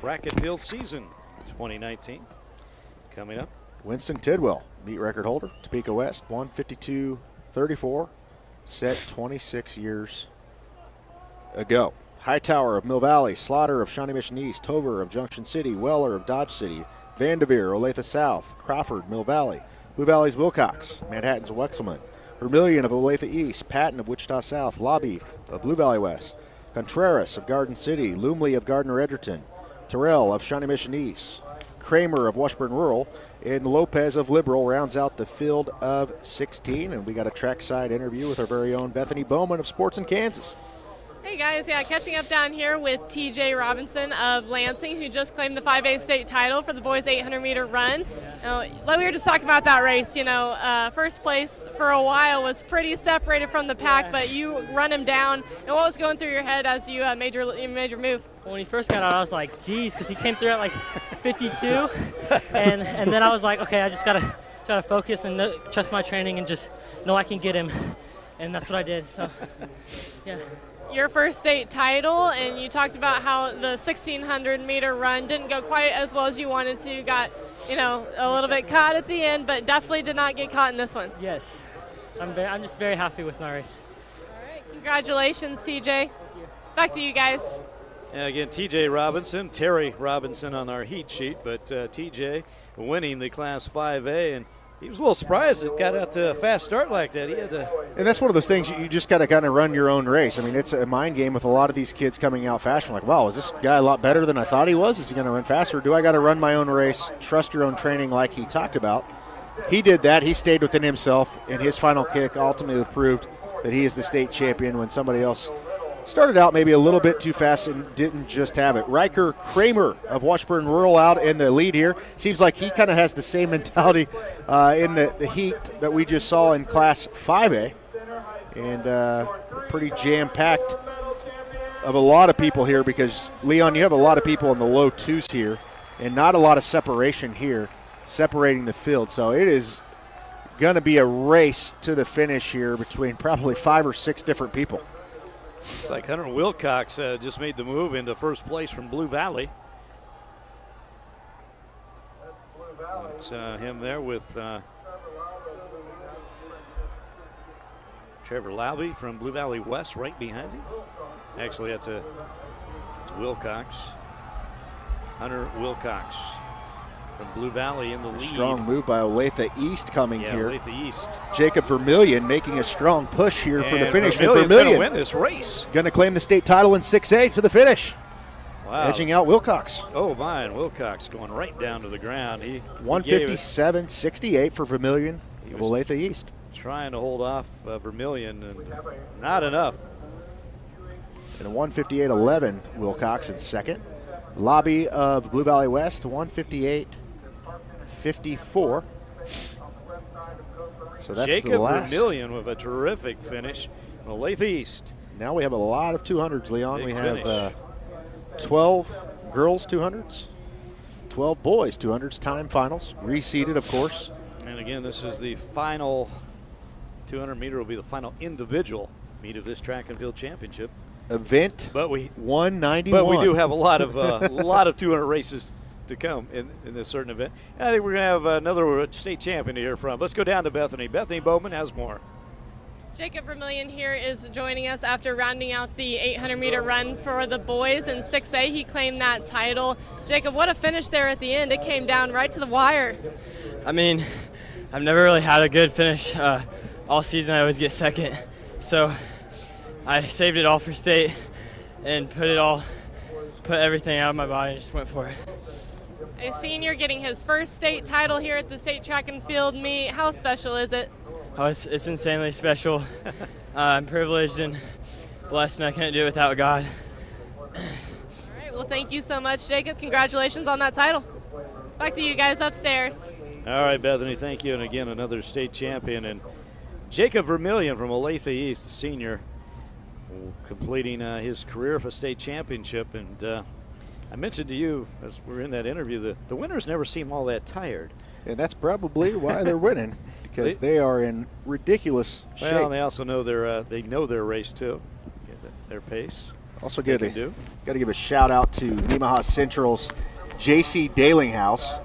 track and field season 2019 coming up. Winston Tidwell, meet record holder, Topeka West, 152.34, set 26 years ago. Hightower of Mill Valley, Slaughter of Shawnee Mission East, Tover of Junction City, Weller of Dodge City, Vanderveer, Olathe South, Crawford, Mill Valley, Blue Valley's Wilcox, Manhattan's Wexelman, Vermillion of Olathe East, Patton of Wichita South, Lobby of Blue Valley West, Contreras of Garden City, Lumley of Gardner Edgerton, Terrell of Shawnee Mission East, Kramer of Washburn Rural, and Lopez of Liberal rounds out the field of 16. And we got a trackside interview with our very own Bethany Bowman of Sports in Kansas. Hey guys, catching up down here with TJ Robinson of Lansing, who just claimed the 5A state title for the boys 800-meter run. Like we were just talking about that race, first place for a while was pretty separated from the pack, but you run him down. And what was going through your head as you made your move? When he first got out, I was like, geez, because he came through at like 52, and then I was like, okay, I just gotta focus and trust my training and just know I can get him, and that's what I did. So, yeah. Your first state title, and you talked about how the 1,600-meter run didn't go quite as well as you wanted to. Got, a little bit caught at the end, but definitely did not get caught in this one. Yes, I'm just very happy with my race. All right, congratulations, TJ. Back to you guys. And again, TJ Robinson, Terry Robinson on our heat sheet, but TJ winning the Class 5A, and he was a little surprised it got out to a fast start like that. He had to. And that's one of those things you just got to kind of run your own race. I mean, it's a mind game with a lot of these kids coming out fast. I'm like, wow, is this guy a lot better than I thought he was? Is he going to run faster? Do I got to run my own race, trust your own training like he talked about? He did that. He stayed within himself, and his final kick ultimately proved that he is the state champion when somebody else started out maybe a little bit too fast and didn't just have it. Riker Kramer of Washburn Rural out in the lead here. Seems like he kind of has the same mentality in the heat that we just saw in Class 5A. And pretty jam-packed of a lot of people here because, Leon, you have a lot of people in the low twos here and not a lot of separation here separating the field. So it is going to be a race to the finish here between probably 5 or 6 different people. It's like Hunter Wilcox just made the move into first place from Blue Valley. It's him there with Trevor Laube from Blue Valley West right behind him. Actually, it's Wilcox. Hunter Wilcox from Blue Valley in the lead. Strong move by Olathe East coming here. Olathe East. Jacob Vermillion making a strong push here for the finish. Vermillion's going to win this race. Going to claim the state title in 6A to the finish. Wow. Edging out Wilcox. Oh, my, and Wilcox going right down to the ground. 157.68 for Vermillion of Olathe East. Trying to hold off Vermillion, and not enough. And a 158.11 Wilcox in second. Lobby of Blue Valley West, 158.54. So that's Jacob the last. Vermillion with a terrific finish. Olathe East. Now we have a lot of 200s, Leon. Big we finish. have 12 girls 200s, 12 boys 200s, time finals, reseeded, of course. And again, this is the final 200 meter will be the final individual meet of this track and field championship Event, but we 191. But we do have a lot of 200 races to come in this certain event. And I think we're going to have another state champion to hear from. Let's go down to Bethany. Bethany Bowman has more. Jacob Vermillion here is joining us after rounding out the 800-meter run for the boys in 6A. He claimed that title. Jacob, what a finish there at the end. It came down right to the wire. I mean, I've never really had a good finish. All season I always get second. So I saved it all for state and put everything out of my body and just went for it. A senior getting his first state title here at the state track and field meet. How special is it? Oh, it's insanely special. I'm privileged and blessed, and I couldn't do it without God. All right, well, thank you so much, Jacob. Congratulations on that title. Back to you guys upstairs. All right, Bethany, thank you. And again, another state champion. And Jacob Vermillion from Olathe East, the senior, completing his career for a state championship. And I mentioned to you as we were in that interview, the winners never seem all that tired. And that's probably why they're winning, because they are in ridiculous shape. Well, and they also know their race too, their pace. Also, they got can do. to give a shout out to Nemaha Central's J.C. Dalinghouse.